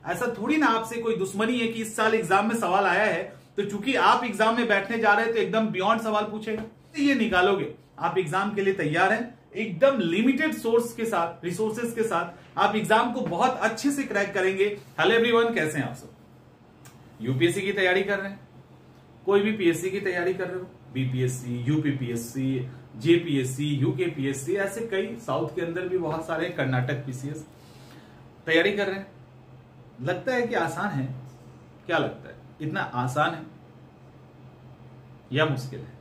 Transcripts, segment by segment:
ऐसा थोड़ी ना आपसे कोई दुश्मनी है कि इस साल एग्जाम में सवाल आया है तो चूंकि आप एग्जाम में बैठने जा रहे हैं तो एकदम बियॉन्ड सवाल पूछेगा, तो ये निकालोगे। आप एग्जाम के लिए तैयार हैं, एकदम लिमिटेड सोर्स के साथ, रिसोर्सेज के साथ आप एग्जाम को बहुत अच्छे से क्रैक करेंगे। हेलो एवरीवन, कैसे हैं आप सब? यूपीएससी की तैयारी कर रहे हैं, कोई भी पीएससी की तैयारी कर रहे हो, बीपीएससी, यूपीपीएससी, जेपीएससी, यूकेपीएससी, ऐसे कई, साउथ के अंदर भी बहुत सारे, कर्नाटक पीसीएस तैयारी कर रहे हैं। लगता है कि आसान है? क्या लगता है, इतना आसान है या मुश्किल है?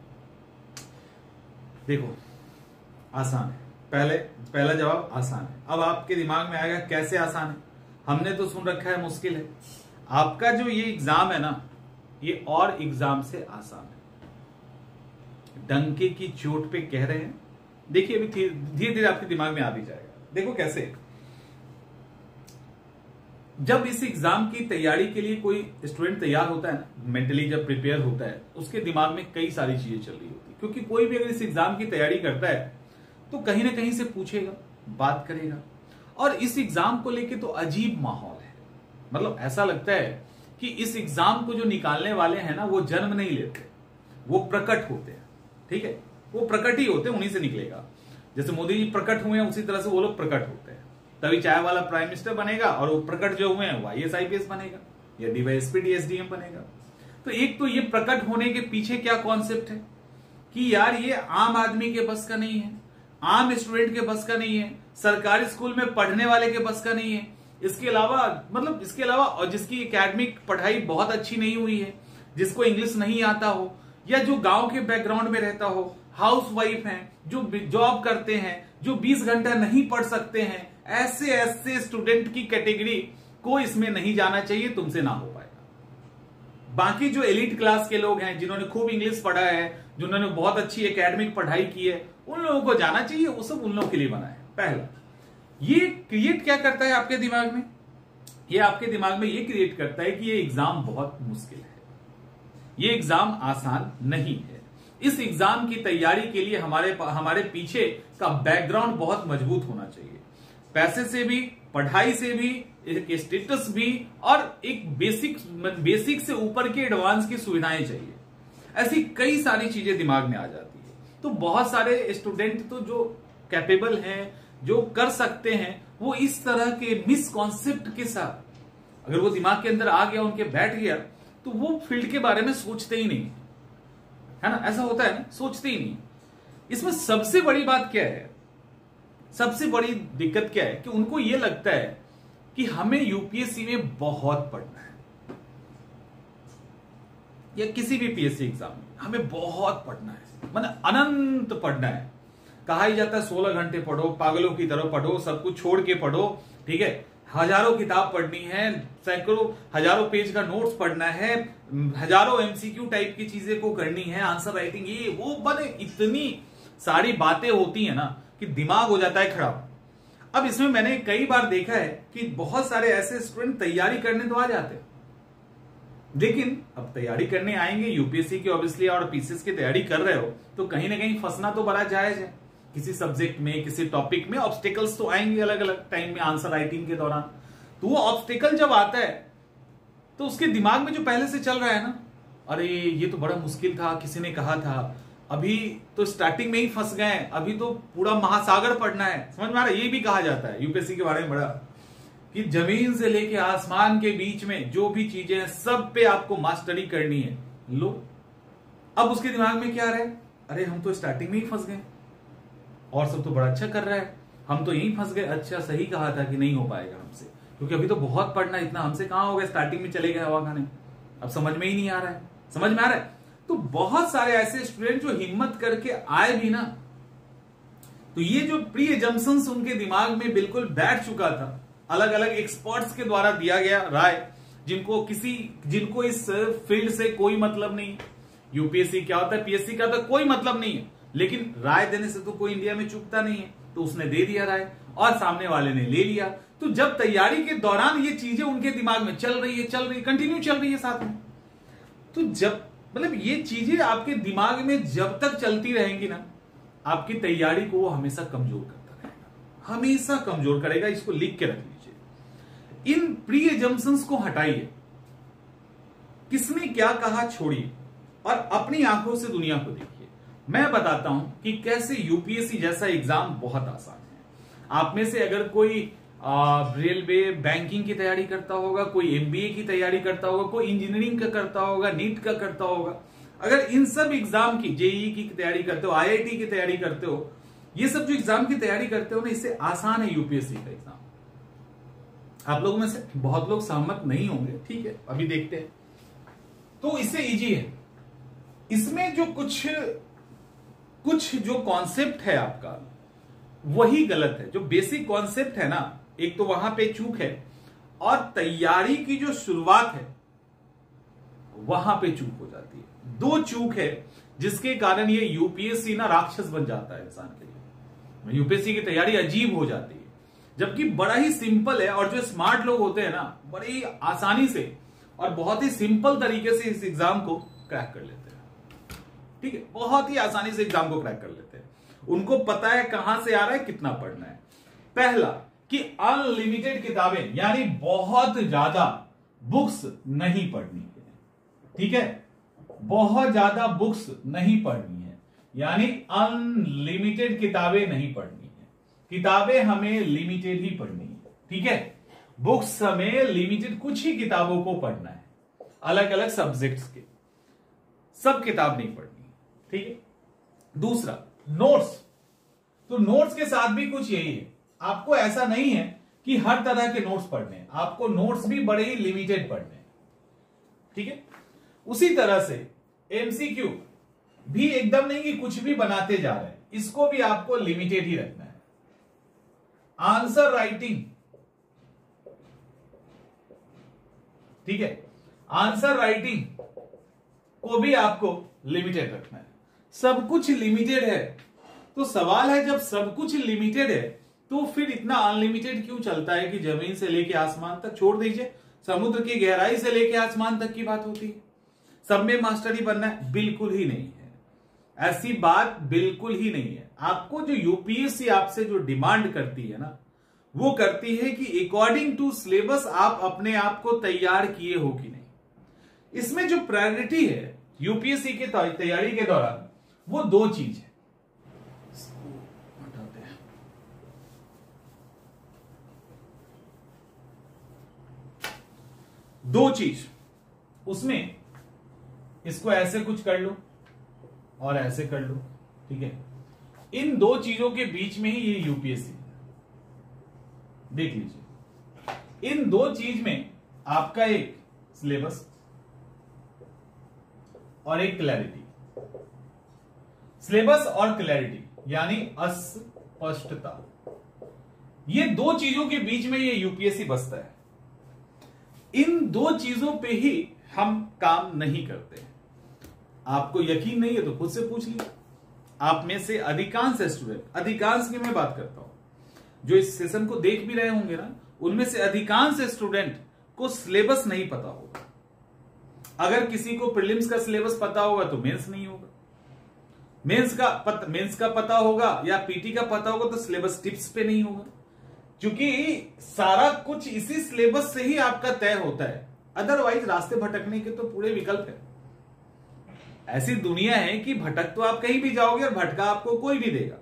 देखो, आसान है। पहला जवाब आसान है। अब आपके दिमाग में आएगा कैसे आसान है? हमने तो सुन रखा है मुश्किल है। आपका जो ये एग्जाम है ना, ये और एग्जाम से आसान है। डंके की चोट पे कह रहे हैं। देखिए, अभी धीरे धीरे आपके दिमाग में आ भी जाएगा। देखो कैसे, जब इस एग्जाम की तैयारी के लिए कोई स्टूडेंट तैयार होता है ना, मेंटली जब प्रिपेयर होता है, उसके दिमाग में कई सारी चीजें चल रही होती है। क्योंकि कोई भी अगर इस एग्जाम की तैयारी करता है तो कहीं ना कहीं से पूछेगा, बात करेगा, और इस एग्जाम को लेके तो अजीब माहौल है। मतलब ऐसा लगता है कि इस एग्जाम को जो निकालने वाले हैं ना, वो जन्म नहीं लेते, वो प्रकट होते हैं। ठीक है, वो प्रकट ही होते हैं, उन्हीं से निकलेगा। जैसे मोदी जी प्रकट हुए हैं, उसी तरह से वो लोग प्रकट होते हैं। तभी चाय वाला प्राइम मिनिस्टर बनेगा, और वो प्रकट जो हुए हैं वो आईएएस आईपीएस बनेगा या डीवाईएसपी डीएसडीएम बनेगा। तो एक तो ये प्रकट होने के पीछे क्या कॉन्सेप्ट है कि यार ये आम आदमी के बस का नहीं है, आम स्टूडेंट के बस का नहीं है, सरकारी स्कूल में पढ़ने वाले के बस का नहीं है। इसके अलावा और जिसकी एकेडमिक पढ़ाई बहुत अच्छी नहीं हुई है, जिसको इंग्लिश नहीं आता हो, या जो गांव के बैकग्राउंड में रहता हो, हाउस वाइफ हैं, जो जॉब करते हैं, जो 20 घंटा नहीं पढ़ सकते हैं, ऐसे स्टूडेंट की कैटेगरी को इसमें नहीं जाना चाहिए, तुमसे ना हो पाएगा। बाकी जो एलिट क्लास के लोग हैं, जिन्होंने खूब इंग्लिश पढ़ा है, जिन्होंने बहुत अच्छी एकेडमिक पढ़ाई की है, उन लोगों को जाना चाहिए। वो सब उन लोगों के लिए बना है। पहला, ये क्रिएट क्या करता है आपके दिमाग में? ये आपके दिमाग में ये क्रिएट करता है कि ये एग्जाम बहुत मुश्किल है, ये एग्जाम आसान नहीं है। इस एग्जाम की तैयारी के लिए हमारे पीछे का बैकग्राउंड बहुत मजबूत होना चाहिए, पैसे से भी, पढ़ाई से भी, एक स्टेटस भी, और एक बेसिक से ऊपर के एडवांस की सुविधाएं चाहिए। ऐसी कई सारी चीजें दिमाग में आ जाती है। तो बहुत सारे स्टूडेंट तो जो कैपेबल हैं, जो कर सकते हैं, वो इस तरह के मिसकॉन्सेप्ट के साथ अगर वो दिमाग के अंदर आ गया, उनके बैठ गया, तो वो फील्ड के बारे में सोचते ही नहीं है ना। ऐसा होता है ना, सोचते ही नहीं। इसमें सबसे बड़ी बात क्या है, सबसे बड़ी दिक्कत क्या है कि उनको यह लगता है कि हमें यूपीएससी में बहुत पढ़ना है, या किसी भी पीएससी एग्जाम में हमें बहुत पढ़ना है, मतलब अनंत पढ़ना है। कहा ही जाता है 16 घंटे पढ़ो, पागलों की तरह पढ़ो, सब कुछ छोड़ के पढ़ो। ठीक है, हजारों किताब पढ़नी है, सैकड़ों हजारों पेज का नोट्स पढ़ना है, हजारों एमसीक्यू टाइप की चीजें को करनी है, आंसर राइटिंग, ये वो, बने इतनी सारी बातें होती है ना कि दिमाग हो जाता है खराब। अब इसमें मैंने कई बार देखा है कि बहुत सारे ऐसे स्टूडेंट तैयारी करने तो आ जाते हैं, लेकिन अब तैयारी करने आएंगे यूपीएससी की ऑब्वियसली, और पीसीएस की तैयारी कर रहे हो तो कहीं ना कहीं फंसना तो बड़ा जायज है। किसी सब्जेक्ट में, किसी टॉपिक में ऑब्स्टिकल्स तो आएंगे अलग अलग टाइम में आंसर राइटिंग के दौरान। तो वो ऑब्स्टिकल जब आता है तो उसके दिमाग में जो पहले से चल रहा है ना, अरे ये तो बड़ा मुश्किल था, किसी ने कहा था, अभी तो स्टार्टिंग में ही फंस गए, अभी तो पूरा महासागर पढ़ना है। समझ में आ रहा है? ये भी कहा जाता है यूपीएससी के बारे में बड़ा, कि जमीन से लेके आसमान के बीच में जो भी चीजें हैं, सब पे आपको मास्टरी करनी है। लो, अब उसके दिमाग में क्या रहा है, अरे हम तो स्टार्टिंग में ही फंस गए, और सब तो बड़ा अच्छा कर रहा है, हम तो यहीं फंस गए। अच्छा, सही कहा था कि नहीं हो पाएगा हमसे, क्योंकि अभी तो बहुत पढ़ना, इतना हमसे कहां हो गया, स्टार्टिंग में चले गए हवा खाने, अब समझ में ही नहीं आ रहा है। समझ में आ रहा है? तो बहुत सारे ऐसे स्टूडेंट जो हिम्मत करके आए भी ना, तो ये जो प्री एजम्पशंस उनके दिमाग में बिल्कुल बैठ चुका था, अलग अलग एक्सपर्ट्स के द्वारा दिया गया राय, जिनको इस फील्ड से कोई मतलब नहीं, यूपीएससी क्या होता है, पीएससी क्या होता है, कोई मतलब नहीं है, लेकिन राय देने से तो कोई इंडिया में चूकता नहीं है। तो उसने दे दिया राय, और सामने वाले ने ले लिया। तो जब तैयारी के दौरान ये चीजें उनके दिमाग में चल रही है, कंटिन्यू चल रही है साथ में, तो जब ये चीजें आपके दिमाग में जब तक चलती रहेंगी ना, आपकी तैयारी को वो हमेशा कमजोर करता रहेगा, हमेशा कमजोर करेगा। इसको लिख के रख लीजिए। इन प्री एजम्पशंस को हटाइए, किसने क्या कहा छोड़िए और अपनी आंखों से दुनिया को देखिए। मैं बताता हूं कि कैसे यूपीएससी जैसा एग्जाम बहुत आसान है। आप में से अगर कोई रेलवे बैंकिंग की तैयारी करता होगा, कोई एमबीए की तैयारी करता होगा, कोई इंजीनियरिंग का करता होगा, नीट का करता होगा, अगर इन सब एग्जाम की, जेईई की तैयारी करते हो, आईआईटी की तैयारी करते हो, ये सब जो एग्जाम की तैयारी करते हो ना, इससे आसान है यूपीएससी का एग्जाम। आप लोगों में से बहुत लोग सहमत नहीं होंगे, ठीक है, अभी देखते हैं। तो इससे इजी है। इसमें जो कुछ जो कॉन्सेप्ट है आपका वही गलत है। जो बेसिक कॉन्सेप्ट है ना, एक तो वहां पे चूक है, और तैयारी की जो शुरुआत है वहां पे चूक हो जाती है। दो चूक है जिसके कारण ये यूपीएससी ना राक्षस बन जाता है इंसान के लिए। यूपीएससी की तैयारी अजीब हो जाती है, जबकि बड़ा ही सिंपल है। और जो स्मार्ट लोग होते हैं ना, बड़ी ही आसानी से और बहुत ही सिंपल तरीके से इस एग्जाम को क्रैक कर लेते हैं। ठीक है, बहुत ही आसानी से एग्जाम को क्रैक कर लेते हैं। उनको पता है कहां से आ रहा है, कितना पढ़ना है। पहला कि अनलिमिटेड किताबें, यानी बहुत ज्यादा बुक्स नहीं पढ़नी है। ठीक है, बहुत ज्यादा बुक्स नहीं पढ़नी है, यानी अनलिमिटेड किताबें नहीं पढ़नी है। किताबें हमें लिमिटेड ही पढ़नी है। ठीक है, बुक्स हमें लिमिटेड कुछ ही किताबों को पढ़ना है, अलग अलग सब्जेक्ट्स के, सब किताब नहीं पढ़नी। ठीक है, दूसरा नोट्स। तो नोट्स के साथ भी कुछ यही है, आपको ऐसा नहीं है कि हर तरह के नोट्स पढ़ने हैं, आपको नोट्स भी बड़े ही लिमिटेड पढ़ने हैं। ठीक है, उसी तरह से एमसीक्यू भी एकदम नहीं कि कुछ भी बनाते जा रहे हैं, इसको भी आपको लिमिटेड ही रखना है। आंसर राइटिंग, ठीक है, आंसर राइटिंग को भी आपको लिमिटेड रखना है। सब कुछ लिमिटेड है, तो सवाल है जब सब कुछ लिमिटेड है तो फिर इतना अनलिमिटेड क्यों चलता है कि जमीन से लेके आसमान तक, छोड़ दीजिए समुद्र की गहराई से लेके आसमान तक की बात होती है। सब में मास्टर ही बनना है, बिल्कुल ही नहीं है, ऐसी बात बिल्कुल ही नहीं है। आपको जो यूपीएससी आपसे जो डिमांड करती है ना, वो करती है कि अकॉर्डिंग टू सिलेबस आप अपने आप को तैयार किए हो कि नहीं। इसमें जो प्रायोरिटी है यूपीएससी के तैयारी के दौरान, वो दो चीज है। दो चीज उसमें, इसको ऐसे कुछ कर लो और ऐसे कर लो। ठीक है, इन दो चीजों के बीच में ही ये यूपीएससी, देख लीजिए, इन दो चीज में आपका एक सिलेबस और एक क्लैरिटी। सिलेबस और क्लैरिटी यानी अस्पष्टता, ये दो चीजों के बीच में ये यूपीएससी बसता है। इन दो चीजों पे ही हम काम नहीं करते। आपको यकीन नहीं है तो खुद से पूछ लीजिए। आप में से अधिकांश स्टूडेंट, अधिकांश की मैं बात करता हूं, जो इस सेशन को देख भी रहे होंगे ना, उनमें से अधिकांश स्टूडेंट को सिलेबस नहीं पता होगा। अगर किसी को प्रीलिम्स का सिलेबस पता होगा तो मेंस नहीं होगा, मेंस का पता होगा या पीटी का पता होगा तो सिलेबस टिप्स पे नहीं होगा, क्योंकि सारा कुछ इसी सिलेबस से ही आपका तय होता है। अदरवाइज रास्ते भटकने के तो पूरे विकल्प है। ऐसी दुनिया है कि भटक तो आप कहीं भी जाओगे और भटका आपको कोई भी देगा।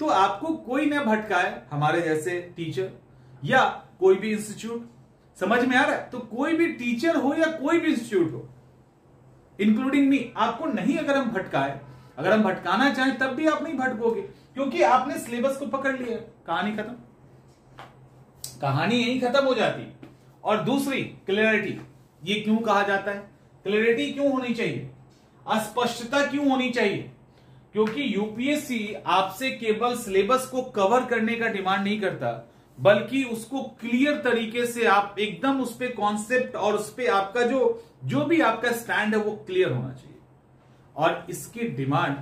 तो आपको कोई न भटकाए, हमारे जैसे टीचर या कोई भी इंस्टीट्यूट, समझ में आ रहा है? तो कोई भी टीचर हो या कोई भी इंस्टीट्यूट हो, इंक्लूडिंग मी, आपको नहीं अगर हम भटकाए, अगर हम भटकाना चाहें तब भी आप नहीं भटकोगे, क्योंकि आपने सिलेबस को पकड़ लिया, कहानी खत्म, कहानी यही खत्म हो जाती। और दूसरी क्लैरिटी, ये क्यों कहा जाता है? क्लैरिटी क्यों होनी चाहिए, अस्पष्टता क्यों होनी चाहिए? क्योंकि यूपीएससी आपसे केवल सिलेबस को कवर करने का डिमांड नहीं करता, बल्कि उसको क्लियर तरीके से आप एकदम उस पे कॉन्सेप्ट और उस पे आपका जो भी आपका स्टैंड है वो क्लियर होना चाहिए। और इसकी डिमांड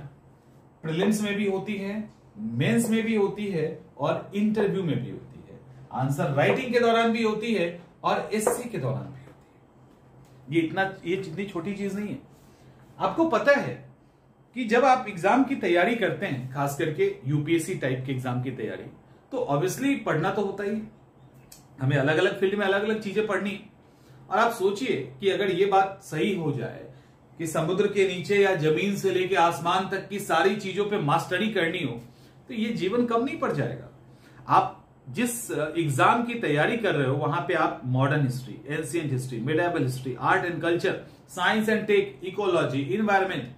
प्रीलिम्स में भी होती है, मेंस में भी होती है और इंटरव्यू में भी होती है, आंसर राइटिंग के दौरान भी होती है और एससी के दौरान भी होती है। ये इतनी छोटी चीज नहीं है। आपको पता है कि जब आप एग्जाम की तैयारी करते हैं, खास करके यूपीएससी टाइप के एग्जाम की तैयारी, तो ऑब्वियसली पढ़ना तो होता ही है। हमें अलग अलग फील्ड में अलग अलग चीजें पढ़नी है। और आप सोचिए कि अगर ये बात सही हो जाए कि समुद्र के नीचे या जमीन से लेके आसमान तक की सारी चीजों पे मास्टरी करनी हो, तो ये जीवन कम नहीं पड़ जाएगा। आप जिस एग्जाम की तैयारी कर रहे हो वहां पे आप modern history, ancient history, medieval history, art and culture, science and tech, ecology, environment,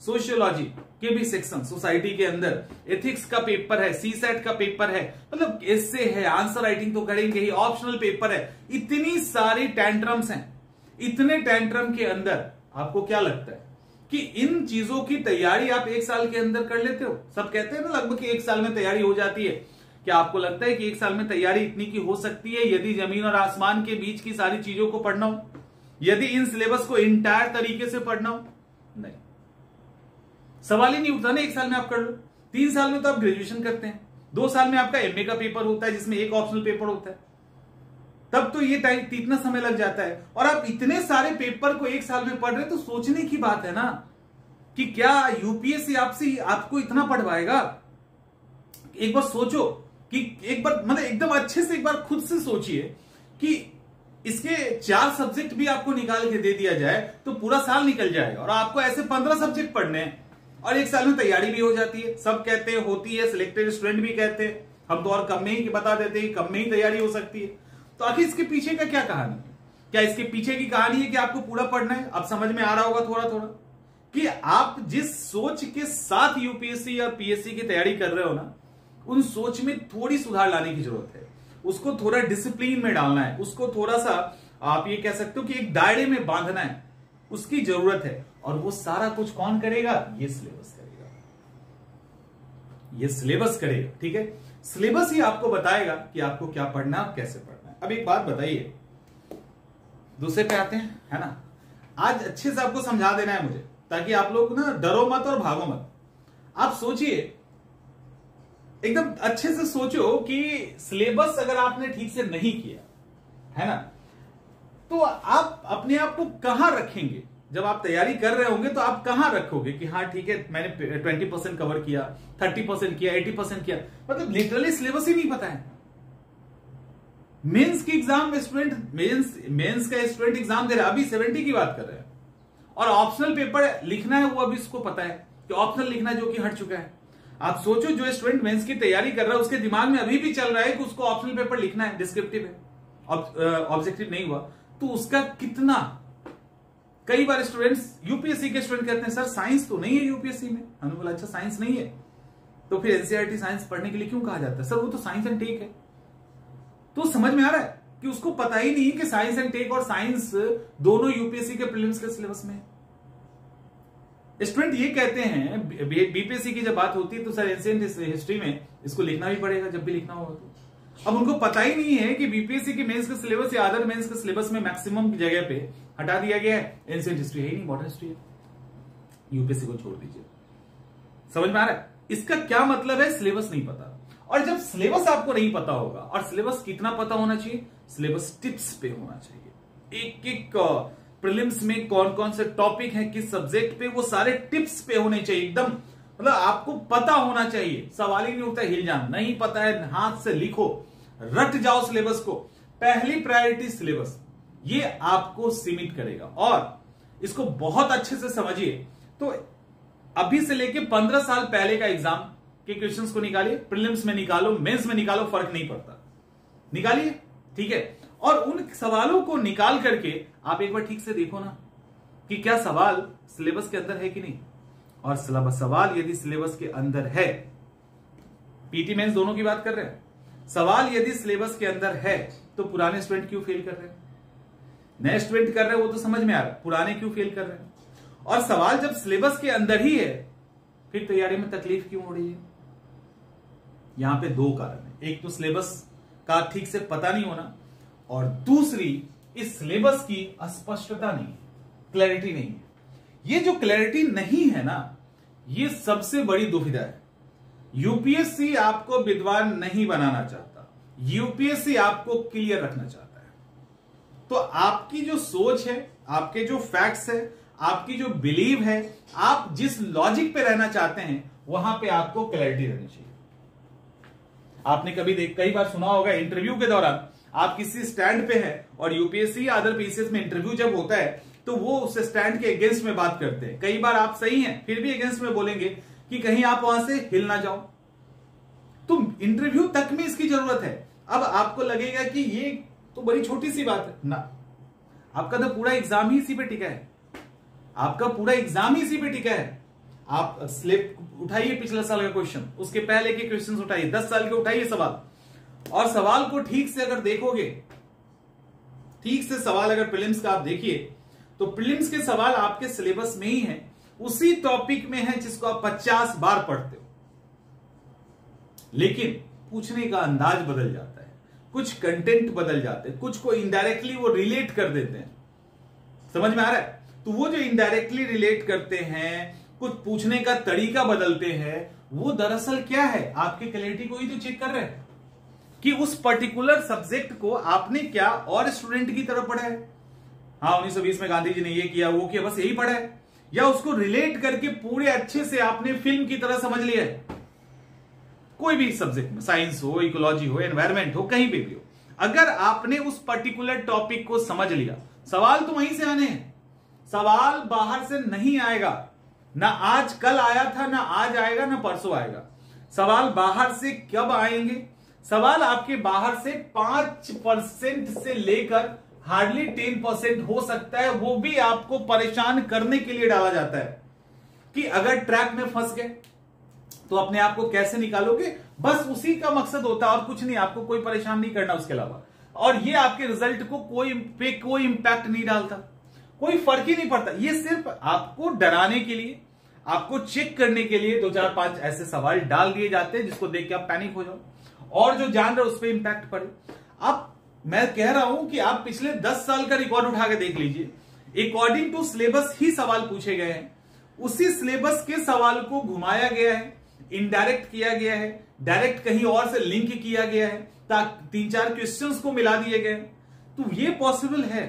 sociology के भी सेक्शन, सोसाइटी के अंदर एथिक्स का पेपर है, सीसेट का पेपर है, मतलब एस्से है, आंसर राइटिंग तो करेंगे ही, ऑप्शनल पेपर है, इतनी सारी टेंट्रम्स हैं। इतने टेंट्रम के अंदर आपको क्या लगता है कि इन चीजों की तैयारी आप एक साल के अंदर कर लेते हो? सब कहते हैं ना लगभग एक साल में तैयारी हो जाती है। क्या आपको लगता है कि एक साल में तैयारी इतनी की हो सकती है यदि जमीन और आसमान के बीच की सारी चीजों को पढ़ना हो, यदि इन सिलेबस को इंटायर तरीके से पढ़ना हो? नहीं, सवाल ही नहीं उठता ना एक साल में आप कर लो। 3 साल में तो आप ग्रेजुएशन करते हैं, 2 साल में आपका एमए का पेपर होता है जिसमें एक ऑप्शनल पेपर होता है, तब तो ये टाइम इतना समय लग जाता है। और आप इतने सारे पेपर को एक साल में पढ़ रहे, तो सोचने की बात है ना कि क्या यूपीएससी आपको इतना पढ़वाएगा? एक बार सोचो कि एक बार मतलब एकदम अच्छे से एक बार खुद से सोचिए कि इसके 4 सब्जेक्ट भी आपको निकाल के दे दिया जाए तो पूरा साल निकल जाएगा, और आपको ऐसे 15 सब्जेक्ट पढ़ने हैं और एक साल में तैयारी भी हो जाती है। सब कहते हैं होती है, सिलेक्टेड स्टूडेंट भी कहते हैं, हम तो और कम में ही बता देते हैं कम में ही तैयारी हो सकती है। तो आखिर इसके पीछे का क्या कहानी है? क्या इसके पीछे की कहानी है कि आपको पूरा पढ़ना है? अब समझ में आ रहा होगा थोड़ा थोड़ा कि आप जिस सोच के साथ यूपीएससी या पीएससी की तैयारी कर रहे हो ना, उन सोच में थोड़ी सुधार लाने की जरूरत है। उसको थोड़ा डिसिप्लिन में डालना है, उसको थोड़ा सा आप ये कह सकते हो कि एक दायरे में बांधना है, उसकी जरूरत है। और वो सारा कुछ कौन करेगा? ये सिलेबस करेगा, ये सिलेबस करेगा। ठीक है, सिलेबस ही आपको बताएगा कि आपको क्या पढ़ना है, कैसे पढ़ना है। अब एक बात बताइए, दूसरे पे आते हैं, है ना। आज अच्छे से आपको समझा देना है मुझे, ताकि आप लोग ना डरो मत और भागो मत। आप सोचिए, एकदम अच्छे से सोचो कि सिलेबस अगर आपने ठीक से नहीं किया है ना, तो आप अपने आप को कहां रखेंगे? जब आप तैयारी कर रहे होंगे तो आप कहां रखोगे कि हाँ ठीक है मैंने 20% कवर किया, 30% किया, 80% किया, मतलब लिटरली सिलेबस ही नहीं पता है। मेंस की एग्जाम में स्टूडेंट मेंस का स्टूडेंट एग्जाम दे रहा है, अभी 70 की बात कर रहे हैं, और ऑप्शनल पेपर लिखना है वो अभी उसको पता है कि ऑप्शनल लिखना जो कि हट चुका है। आप सोचो जो स्टूडेंट मेंस की तैयारी कर रहा है उसके दिमाग में अभी भी चल रहा है कि उसको ऑप्शनल पेपर लिखना है, डिस्क्रिप्टिव है, ऑब्जेक्टिव नहीं हुआ, तो उसका कितना। कई बार स्टूडेंट्स यूपीएससी के स्टूडेंट कहते हैं सर साइंस तो नहीं है यूपीएससी में। हमने बोला अच्छा साइंस नहीं है तो फिर एनसीईआरटी साइंस पढ़ने के लिए क्यों कहा जाता है? सर वो तो साइंस एंड टेक है। तो समझ में आ रहा है कि उसको पता ही नहीं कि साइंस एंड टेक और साइंस दोनों यूपीएससी के प्रीलिम्स के सिलेबस में। स्टूडेंट ये कहते हैं, बीपीएससी की जब बात होती है तो सर एंशिएंट हिस्ट्री में इसको लिखना भी पड़ेगा जब भी लिखना होगा। तो अब उनको पता ही नहीं है कि बीपीएससी के मेंस का सिलेबस या अदर मेंस के सिलेबस में मैक्सिमम जगह पे हटा दिया गया है एंशिएंट हिस्ट्री, है ही नहीं, मॉडर्न हिस्ट्री है। यूपीएससी को छोड़ दीजिए। समझ में आ रहा है? इसका क्या मतलब है? सिलेबस नहीं पता। और जब सिलेबस आपको नहीं पता होगा, और सिलेबस कितना पता होना चाहिए? सिलेबस टिप्स पे होना चाहिए। एक एक प्रीलिम्स में कौन कौन से टॉपिक हैं, किस सब्जेक्ट पे, वो सारे टिप्स पे होने चाहिए एकदम। मतलब आपको पता होना चाहिए। सवाल ही नहीं उठता हिल जाना, नहीं पता है हाथ से लिखो, रट जाओ सिलेबस को। पहली प्रायोरिटी सिलेबस, ये आपको सीमित करेगा। और इसको बहुत अच्छे से समझिए तो अभी से लेके 15 साल पहले का एग्जाम के क्वेश्चंस को निकालिए, प्रीलिम्स में निकालो, मेंस में निकालो, फर्क नहीं पड़ता, निकालिए। ठीक है, और उन सवालों को निकाल करके आप एक बार ठीक से देखो ना कि क्या सवाल सिलेबस के अंदर है कि नहीं। और सवाल यदि सिलेबस के अंदर है, पीटी मेंस दोनों की बात कर रहे हैं, सवाल यदि सिलेबस के अंदर है तो पुराने स्टूडेंट क्यों फेल कर रहे हैं? नए स्टूडेंट कर रहे हैं वो तो समझ में आ रहा है, पुराने क्यों फेल कर रहे हैं? और सवाल जब सिलेबस के अंदर ही है फिर तैयारी में तकलीफ क्यों हो रही है? यहां पे 2 कारण है। एक तो सिलेबस का ठीक से पता नहीं होना, और दूसरी इस सिलेबस की अस्पष्टता नहीं, क्लैरिटी नहीं है। ये जो क्लैरिटी नहीं है ना, ये सबसे बड़ी दुविधा है। यूपीएससी आपको विद्वान नहीं बनाना चाहता, यूपीएससी आपको क्लियर रखना चाहता है। तो आपकी जो सोच है, आपके जो फैक्ट्स है, आपकी जो बिलीव है, आप जिस लॉजिक पे रहना चाहते हैं वहां पे आपको क्लैरिटी रहनी चाहिए। आपने कई बार सुना होगा इंटरव्यू के दौरान आप किसी स्टैंड पे हैं और यूपीएससी या अदर पीसीएस में इंटरव्यू जब होता है तो वो उस स्टैंड के अगेंस्ट में बात करते हैं। कई बार आप सही हैं फिर भी अगेंस्ट में बोलेंगे कि कहीं आप वहां से हिल ना जाओ। तो इंटरव्यू तक में इसकी जरूरत है। अब आपको लगेगा कि ये तो बड़ी छोटी सी बात है ना, आपका तो पूरा एग्जाम ही इसी पे टिका है, आपका पूरा एग्जाम ही इसी पे टिका है। आप स्लिप उठाइए पिछले साल का क्वेश्चन, उसके पहले के क्वेश्चन उठाइए, 10 साल के उठाइए सवाल, और सवाल को ठीक से अगर देखोगे, ठीक से सवाल अगर प्रीलिम्स का आप देखिए तो प्रीलिम्स के सवाल आपके सिलेबस में ही है, उसी टॉपिक में है जिसको आप 50 बार पढ़ते हो, लेकिन पूछने का अंदाज बदल जाता है, कुछ कंटेंट बदल जाते हैं, कुछ को इनडायरेक्टली वो रिलेट कर देते हैं। समझ में आ रहा है? तो वो जो इनडायरेक्टली रिलेट करते हैं, कुछ पूछने का तरीका बदलते हैं, वो दरअसल क्या है, आपके क्लैरिटी को ही तो चेक कर रहे हैं कि उस पर्टिकुलर सब्जेक्ट को आपने क्या और स्टूडेंट की तरह पढ़ा है। हाँ 1920 में गांधी जी ने ये किया वो किया, बस यही पढ़ा है, या उसको रिलेट करके पूरे अच्छे से आपने फिल्म की तरह समझ लिया है। कोई भी सब्जेक्ट में, साइंस हो, इकोलॉजी हो, एनवायरमेंट हो, कहीं भी हो, अगर आपने उस पर्टिकुलर टॉपिक को समझ लिया, सवाल तो वहीं से आने हैं, सवाल बाहर से नहीं आएगा, ना आज कल आया था, ना आज आएगा, ना परसों आएगा। सवाल बाहर से कब आएंगे? सवाल आपके बाहर से 5% से लेकर हार्डली 10% हो सकता है, वो भी आपको परेशान करने के लिए डाला जाता है कि अगर ट्रैक में फंस गए तो अपने आप को कैसे निकालोगे, बस उसी का मकसद होता है और कुछ नहीं, आपको कोई परेशान नहीं करना उसके अलावा। और ये आपके रिजल्ट को कोई इंपैक्ट नहीं डालता, कोई फर्क ही नहीं पड़ता। ये सिर्फ आपको डराने के लिए, आपको चेक करने के लिए 2-4-5 ऐसे सवाल डाल दिए जाते हैं जिसको देख के आप पैनिक हो जाओ और जो जान रहे उस पर इंपैक्ट पड़े। अब मैं कह रहा हूं कि आप पिछले 10 साल का रिकॉर्ड उठा के देख लीजिए, अकॉर्डिंग टू सिलेबस ही सवाल पूछे गए हैं, उसी सिलेबस के सवाल को घुमाया गया है, इनडायरेक्ट किया गया है, डायरेक्ट कहीं और से लिंक किया गया है, ताकि 3-4 क्वेश्चंस को मिला दिए गए। तो ये पॉसिबल है,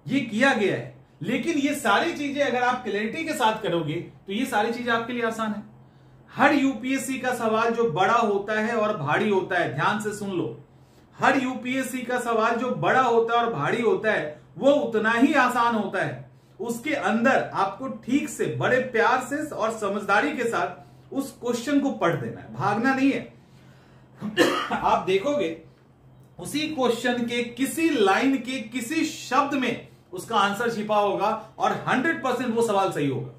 ये किया गया है। लेकिन ये सारी चीजें अगर आप क्लैरिटी के साथ करोगे तो ये सारी चीजें आपके लिए आसान है। हर यूपीएससी का सवाल जो बड़ा होता है और भारी होता है, ध्यान से सुन लो, हर यूपीएससी का सवाल जो बड़ा होता है और भारी होता है वो उतना ही आसान होता है। उसके अंदर आपको ठीक से, बड़े प्यार से और समझदारी के साथ उस क्वेश्चन को पढ़ देना है, भागना नहीं है। आप देखोगे उसी क्वेश्चन के किसी लाइन के किसी शब्द में उसका आंसर छिपा होगा और 100% वो सवाल सही होगा।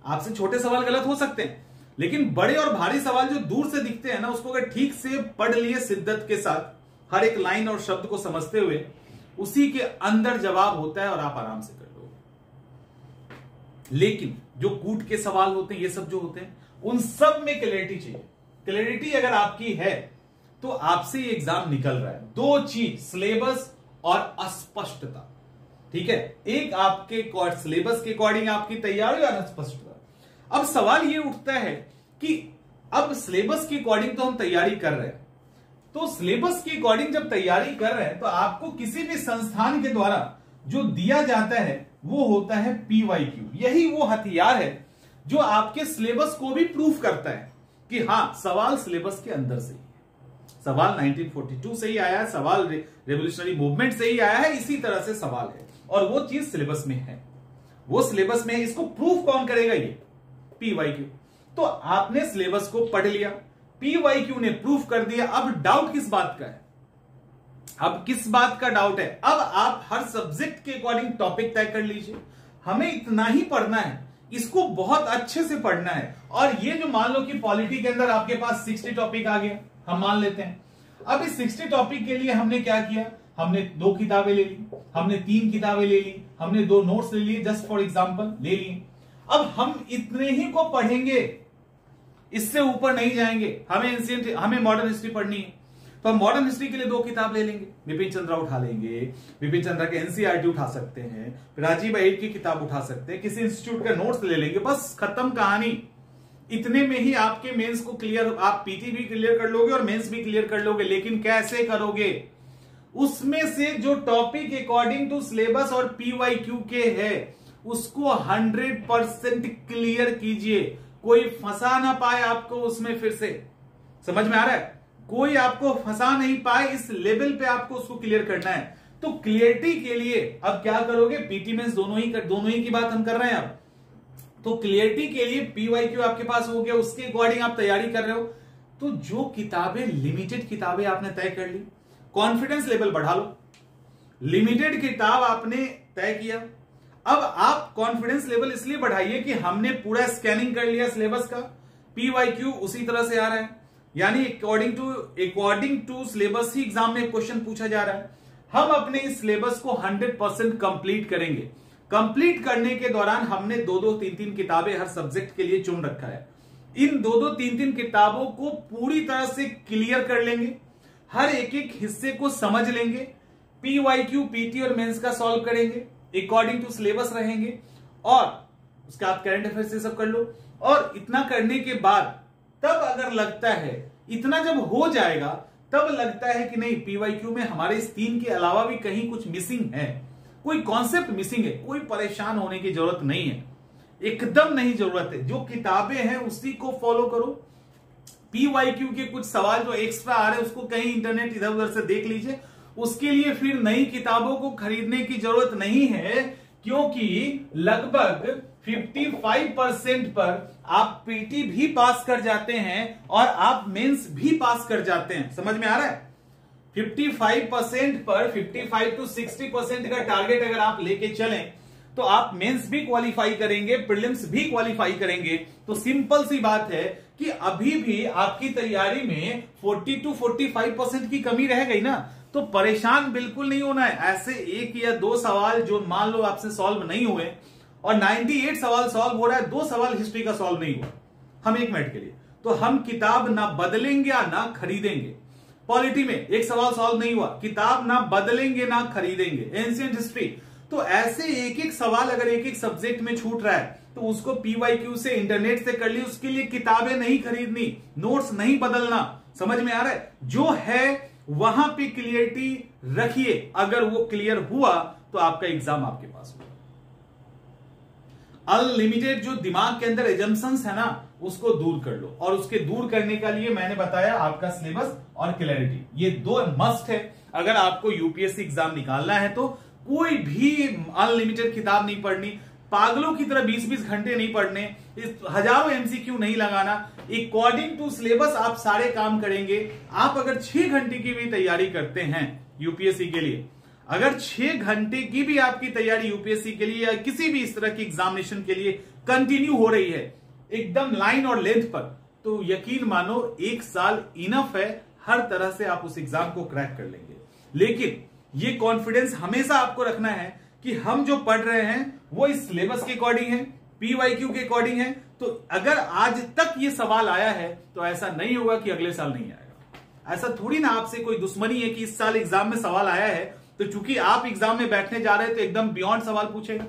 आपसे छोटे सवाल गलत हो सकते हैं, लेकिन बड़े और भारी सवाल जो दूर से दिखते हैं ना, उसको अगर ठीक से पढ़ लिए शिद्दत के साथ, हर एक लाइन और शब्द को समझते हुए, उसी के अंदर जवाब होता है और आप आराम से कर लोगे। लेकिन जो कूट के सवाल होते हैं, ये सब जो होते हैं, उन सब में क्लैरिटी चाहिए। क्लैरिटी अगर आपकी है तो आपसे ये एग्जाम निकल रहा है। 2 चीज, सिलेबस और अस्पष्टता, ठीक है। एक आपके सिलेबस के अकॉर्डिंग आपकी तैयारी और अस्पष्टता। अब सवाल ये उठता है कि अब सिलेबस के अकॉर्डिंग तो हम तैयारी कर रहे हैं, तो सिलेबस के अकॉर्डिंग जब तैयारी कर रहे हैं तो आपको किसी भी संस्थान के द्वारा जो दिया जाता है वो होता है PYQ। यही वो हथियार है जो आपके सिलेबस को भी प्रूफ करता है कि हां सवाल सिलेबस के अंदर से ही है, सवाल 1942 से ही आया है, सवाल रेवोल्यूशनरी मूवमेंट से ही आया है, इसी तरह से सवाल है और वो चीज सिलेबस में है, वो सिलेबस में है। इसको प्रूफ कौन करेगा? ये PYQ। तो आपने सिलेबस को पढ़ लिया, PYQ ने प्रूफ कर दिया। अब डाउट किस बात का है? अब किस बात का डाउट है? अब आप हर सब्जेक्ट के अकॉर्डिंग टॉपिक तय कर लीजिए, हमें इतना ही पढ़ना है, इसको बहुत अच्छे से पढ़ना है। और ये जो मान लो कि पॉलिटी के अंदर आपके पास 60 टॉपिक आ गया, हम मान लेते हैं। अब इस 60 टॉपिक के लिए हमने क्या किया? हमने 2 किताबें ले ली, हमने 3 किताबें ले ली, हमने 2 नोट्स ले लिए, जस्ट फॉर एग्जांपल ले लिए। अब हम इतने ही को पढ़ेंगे, इससे ऊपर नहीं जाएंगे। हमें मॉडर्न हिस्ट्री पढ़नी है तो हम मॉडर्न हिस्ट्री के लिए 2 किताब ले लेंगे, विपिन चंद्रा उठा लेंगे, विपिन चंद्रा के NCERT उठा सकते हैं, राजीव अहिर की किताब उठा सकते हैं, किसी इंस्टीट्यूट का नोट्स ले लेंगे, बस खत्म कहानी। इतने में ही आपके मेंस को क्लियर, आप पीटी भी क्लियर कर लोगे और मेंस भी क्लियर कर लोगे। लेकिन कैसे करोगे? उसमें से जो टॉपिक अकॉर्डिंग टू सिलेबस और PYQ के है उसको 100% क्लियर कीजिए, कोई फंसा ना पाए आपको उसमें। फिर से समझ में आ रहा है? कोई आपको फंसा नहीं पाए, इस लेवल पे आपको उसको क्लियर करना है। तो क्लियरिटी के लिए अब क्या करोगे, पीटी मेंस दोनों ही की बात हम कर रहे हैं अब। तो क्लियरिटी के लिए पीवाईक्यू आपके पास हो गया, उसके अकॉर्डिंग आप तैयारी कर रहे हो। तो जो किताबें, लिमिटेड किताबें आपने तय कर ली, कॉन्फिडेंस लेवल बढ़ा लो। लिमिटेड किताब आपने तय किया, अब आप कॉन्फिडेंस लेवल इसलिए बढ़ाइए कि हमने पूरा स्कैनिंग कर लिया सिलेबस का, पीवाईक्यू उसी तरह से आ रहा है, यानी अकॉर्डिंग टू सिलेबस ही एग्जाम में क्वेश्चन पूछा जा रहा है। हम अपने इस सिलेबस को 100% कंप्लीट करेंगे। कंप्लीट करने के दौरान हमने 2-2, 3-3 किताबें हर सब्जेक्ट के लिए चुन रखा है। इन 2-2, 3-3 किताबों को पूरी तरह से क्लियर कर लेंगे, हर एक एक हिस्से को समझ लेंगे, पीवाईक्यू, पीटी और मेंस का सॉल्व करेंगे, अकॉर्डिंग टू सिलेबस रहेंगे, और उसके बाद करंट अफेयर से सब कर लो। और इतना करने के बाद तब अगर लगता है, इतना जब हो जाएगा तब लगता है कि नहीं, पीवाईक्यू में हमारे इस 3 के अलावा भी कहीं कुछ मिसिंग है, कोई कॉन्सेप्ट मिसिंग है, कोई परेशान होने की जरूरत नहीं है, एकदम नहीं जरूरत है। जो किताबें हैं उसी को फॉलो करो। पीवाईक्यू के कुछ सवाल जो एक्स्ट्रा आ रहे हैं उसको कहीं इंटरनेट इधर उधर से देख लीजिए, उसके लिए फिर नई किताबों को खरीदने की जरूरत नहीं है, क्योंकि लगभग 55% पर आप पीटी भी पास कर जाते हैं और आप मेंस भी पास कर जाते हैं। समझ में आ रहा है? 55% पर 55 to 60% का टारगेट अगर आप लेके चलें तो आप मेंस भी क्वालिफाई करेंगे, प्रीलिम्स भी क्वालिफाई करेंगे। तो सिंपल सी बात है कि अभी भी आपकी तैयारी में 40 to 45% की कमी रह गई ना, तो परेशान बिल्कुल नहीं होना है। ऐसे 1 या 2 सवाल जो मान लो आपसे सॉल्व नहीं हुए और 98 सवाल सॉल्व हो रहा है, 2 सवाल हिस्ट्री का सॉल्व नहीं हुआ, हम 1 मिनट के लिए, तो हम किताब ना बदलेंगे या ना खरीदेंगे। पॉलिटी में 1 सवाल सॉल्व नहीं हुआ, किताब ना बदलेंगे ना खरीदेंगे। एंशिएंट हिस्ट्री, तो ऐसे 1-1 सवाल अगर 1-1 सब्जेक्ट में छूट रहा है तो उसको पीवाईक्यू से, इंटरनेट से कर ली, उसके लिए किताबें नहीं खरीदनी, नोट्स नहीं बदलना। समझ में आ रहा है? जो है वहां पे क्लियरिटी रखिए, अगर वो क्लियर हुआ तो आपका एग्जाम आपके पास हुआ। अनलिमिटेड जो दिमाग के अंदर एजम्पशंस है ना, उसको दूर कर लो, और उसके दूर करने का लिए मैंने बताया आपका सिलेबस और क्लैरिटी, ये 2 मस्ट है। अगर आपको यूपीएससी एग्जाम निकालना है तो कोई भी अनलिमिटेड किताब नहीं पढ़नी, पागलों की तरह 20-20 घंटे नहीं पढ़ने, हजारों एमसीक्यू नहीं लगाना, अकॉर्डिंग टू सिलेबस आप सारे काम करेंगे। आप अगर 6 घंटे की भी तैयारी करते हैं यूपीएससी के लिए, अगर 6 घंटे की भी आपकी तैयारी यूपीएससी के लिए या किसी भी इस तरह की एग्जामिनेशन के लिए कंटिन्यू हो रही है एकदम लाइन और लेंथ पर, तो यकीन मानो 1 साल इनफ है, हर तरह से आप उस एग्जाम को क्रैक कर लेंगे। लेकिन ये कॉन्फिडेंस हमेशा आपको रखना है कि हम जो पढ़ रहे हैं वो इस सिलेबस के अकॉर्डिंग है, पीवाईक्यू के अकॉर्डिंग है। तो अगर आज तक ये सवाल आया है तो ऐसा नहीं होगा कि अगले साल नहीं आएगा। ऐसा थोड़ी ना आपसे कोई दुश्मनी है कि इस साल एग्जाम में सवाल आया है तो चूंकि आप एग्जाम में बैठने जा रहे हैं तो एकदम बियॉन्ड सवाल पूछेगा,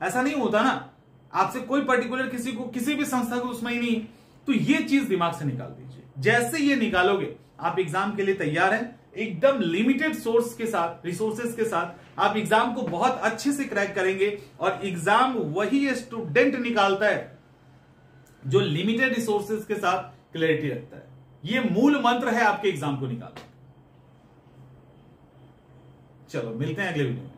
ऐसा नहीं होता ना। आपसे कोई पर्टिकुलर किसी को, किसी भी संस्था को दुश्मनी नहीं है। तो ये चीज दिमाग से निकाल दीजिए। जैसे ये निकालोगे आप एग्जाम के लिए तैयार हैं, एकदम लिमिटेड सोर्स के साथ, रिसोर्सेज के साथ आप एग्जाम को बहुत अच्छे से क्रैक करेंगे। और एग्जाम वही स्टूडेंट निकालता है जो लिमिटेड रिसोर्सेज के साथ क्लैरिटी रखता है। ये मूल मंत्र है आपके एग्जाम को निकालने। चलो मिलते हैं अगले वीडियो में।